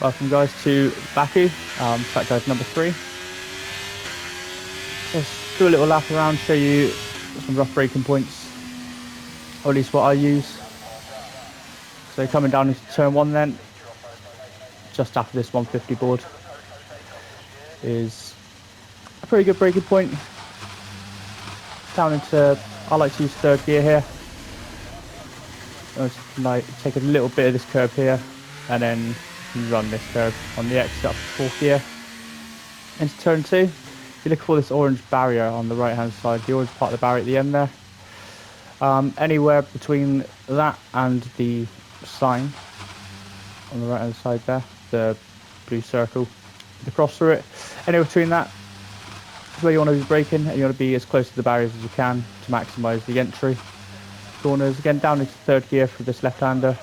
Welcome guys to Baku, track guide number 3. Let's do a little lap around, show you some rough braking points, or at least what I use. So coming down into turn 1 then, just after this 150 board, is a pretty good braking point. Down into, I like to use third gear here. Like take a little bit of this curve here, and then run this curve on the exit up to fourth gear. Into turn 2, you look for this orange barrier on the right hand side, the orange part of the barrier at the end there. Anywhere between that and the sign on the right hand side there, the blue circle, the cross through it, anywhere between that is where you want to be braking, and you want to be as close to the barriers as you can to maximise the entry. Corners, again down into third gear for this left-hander,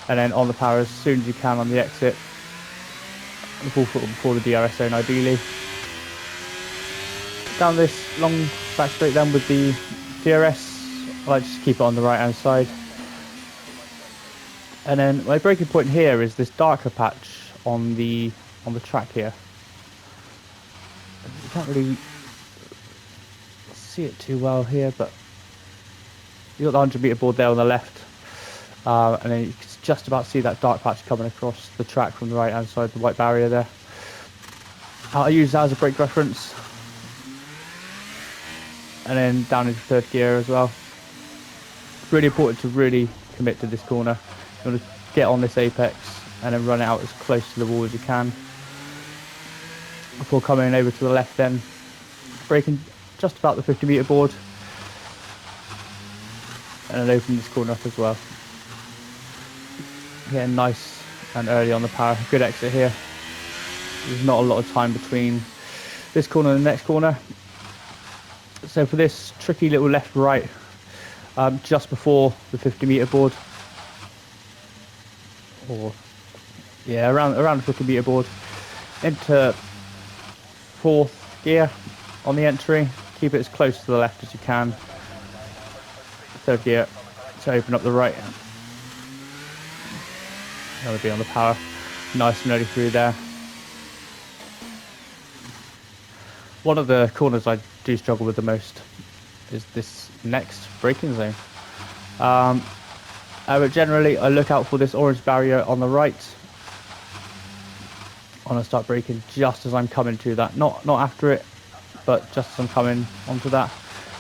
and then on the power as soon as you can on the exit, the full foot before the DRS zone ideally. Down this long back straight then with the DRS, I like to just keep it on the right hand side. And then my braking point here is this darker patch on the track here. You can't really see it too well here, but you got the 100 meter board there on the left, and then you can just about see that dark patch coming across the track from the right hand side, the white barrier there. I use that as a brake reference, and then down into third gear as well. It's really important to really commit to this corner. You want to get on this apex and then run it out as close to the wall as you can before coming over to the left, then braking just about the 50 meter board, and then open this corner up as well. Getting nice and early on the power. Good exit here. There's not a lot of time between this corner and the next corner. So for this tricky little left right, just before the 50 meter board, or yeah, around the 50 meter board, into fourth gear on the entry. Keep it as close to the left as you can. Third gear to open up the right. That'll be on the power, nice and early through there. One of the corners I do struggle with the most is this next braking zone. But generally I look out for this orange barrier on the right. I want to start braking just as I'm coming to that, not after it, but just as I'm coming onto that,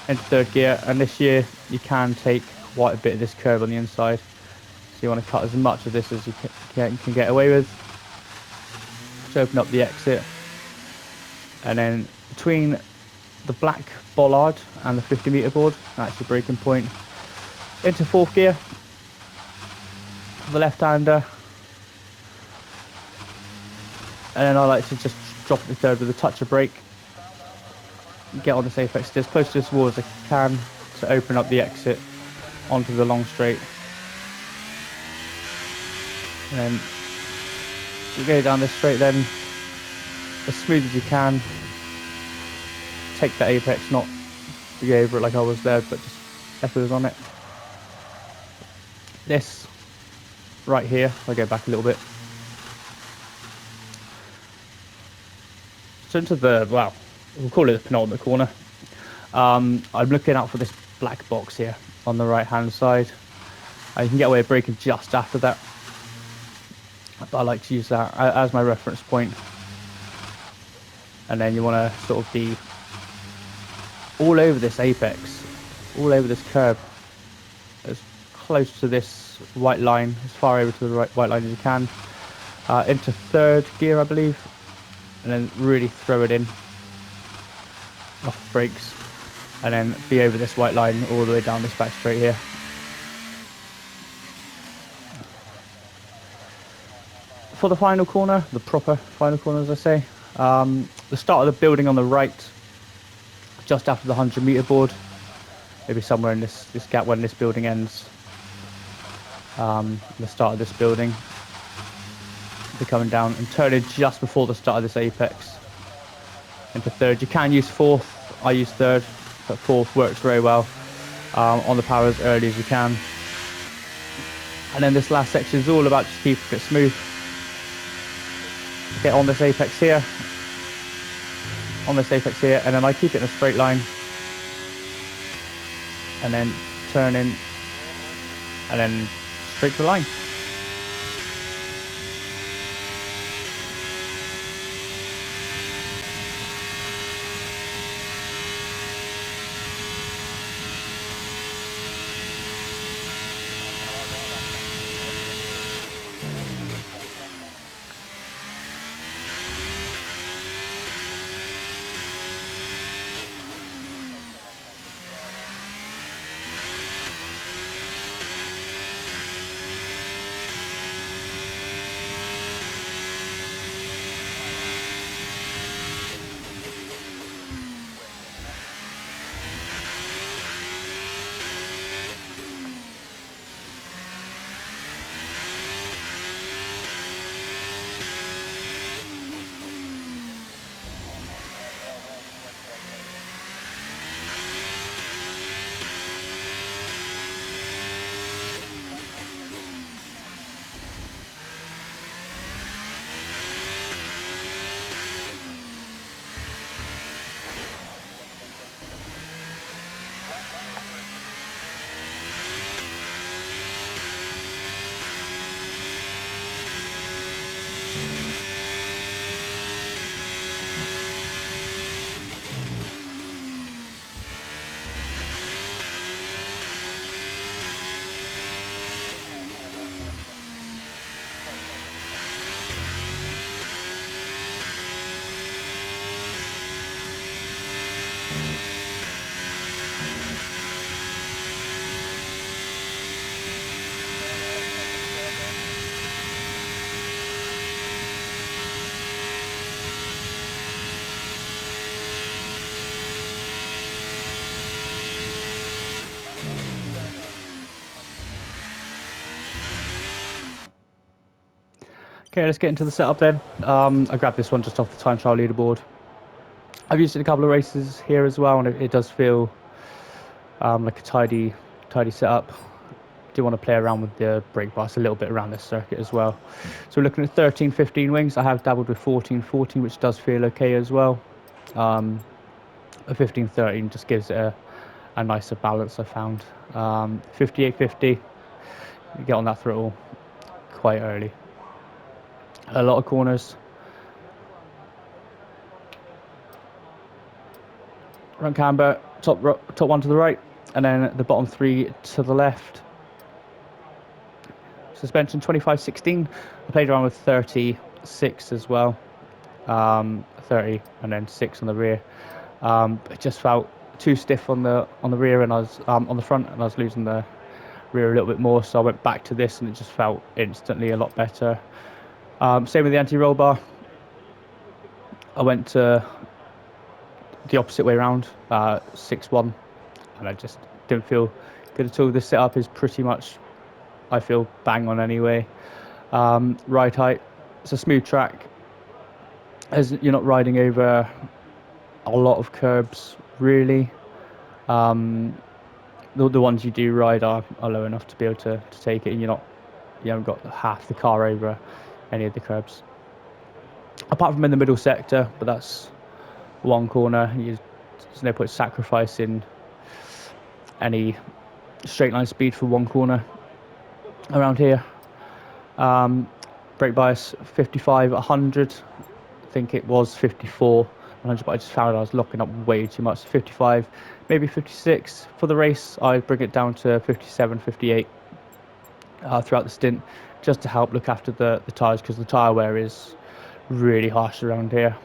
into third gear. And this year you can take quite a bit of this curve on the inside, so you want to cut as much of this as you can get away with to open up the exit. And then between the black bollard and the 50 meter board, that's your braking point, into fourth gear for the left-hander, and then I like to just drop the third with a touch of brake, get on this apex as close to this wall as I can to open up the exit onto the long straight. And then you go down this straight then as smooth as you can. Take that apex, not be over it like I was there, but just efforts on it. This right here, I'll go back a little bit. So into the, well, we'll call it the penultimate corner. I'm looking out for this black box here on the right hand side. You can get away with braking just after that, but I like to use that as my reference point. And then you want to sort of be all over this apex, all over this curb, as close to this white line, as far over to the right white line as you can, into third gear I believe, and then really throw it in off the brakes, and then be over this white line all the way down this back straight here. For the final corner, the proper final corner as I say, the start of the building on the right, just after the 100 meter board, maybe somewhere in this gap when this building ends, the start of this building, be coming down and turning just before the start of this apex into third. You can use fourth, I use third, but fourth works very well on the power as early as you can. And then this last section is all about just keeping it smooth, get on this apex here, and then I keep it in a straight line, and then turn in, and then straight to the line. Okay, let's get into the setup then. I grabbed this one just off the time trial leaderboard. I've used it in a couple of races here as well, and it does feel like a tidy setup. Do want to play around with the brake bars a little bit around this circuit as well. So we're looking at 13, 15 wings. I have dabbled with 14, 14, which does feel okay as well. A 15, 13 just gives it a nicer balance, I found. 58, 50, you get on that throttle quite early. A lot of corners. Front camber, top one to the right, and then the bottom three to the left. Suspension 25/16. I played around with 36 as well, 30 and then 6 on the rear. It just felt too stiff on the rear, and I was on the front, and I was losing the rear a little bit more. So I went back to this, and it just felt instantly a lot better. Same with the anti-roll bar. I went to the opposite way around, 6-1, and I just didn't feel good at all. This setup is pretty much, I feel, bang on anyway. Ride height, it's a smooth track, as you're not riding over a lot of curbs really. The ones you do ride are low enough to be able to take it, and you haven't got half the car over any of the curbs, apart from in the middle sector, but that's one corner. There's no point sacrificing any straight line speed for one corner around here. Brake bias 55 100. I think it was 54 100, but I just found I was locking up way too much. 55, maybe 56 for the race. I bring it down to 57, 58 throughout the stint, just to help look after the tyres, because the tyre wear is really harsh around here.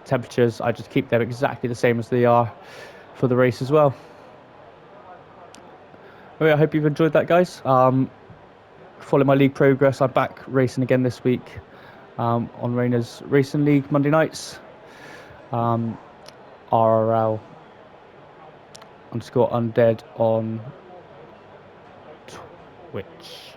Temperatures, I just keep them exactly the same as they are for the race as well. Well, I hope you've enjoyed that, guys. Follow my league progress. I'm back racing again this week on Rayner's Racing League Monday nights. RRL _undead on Twitch.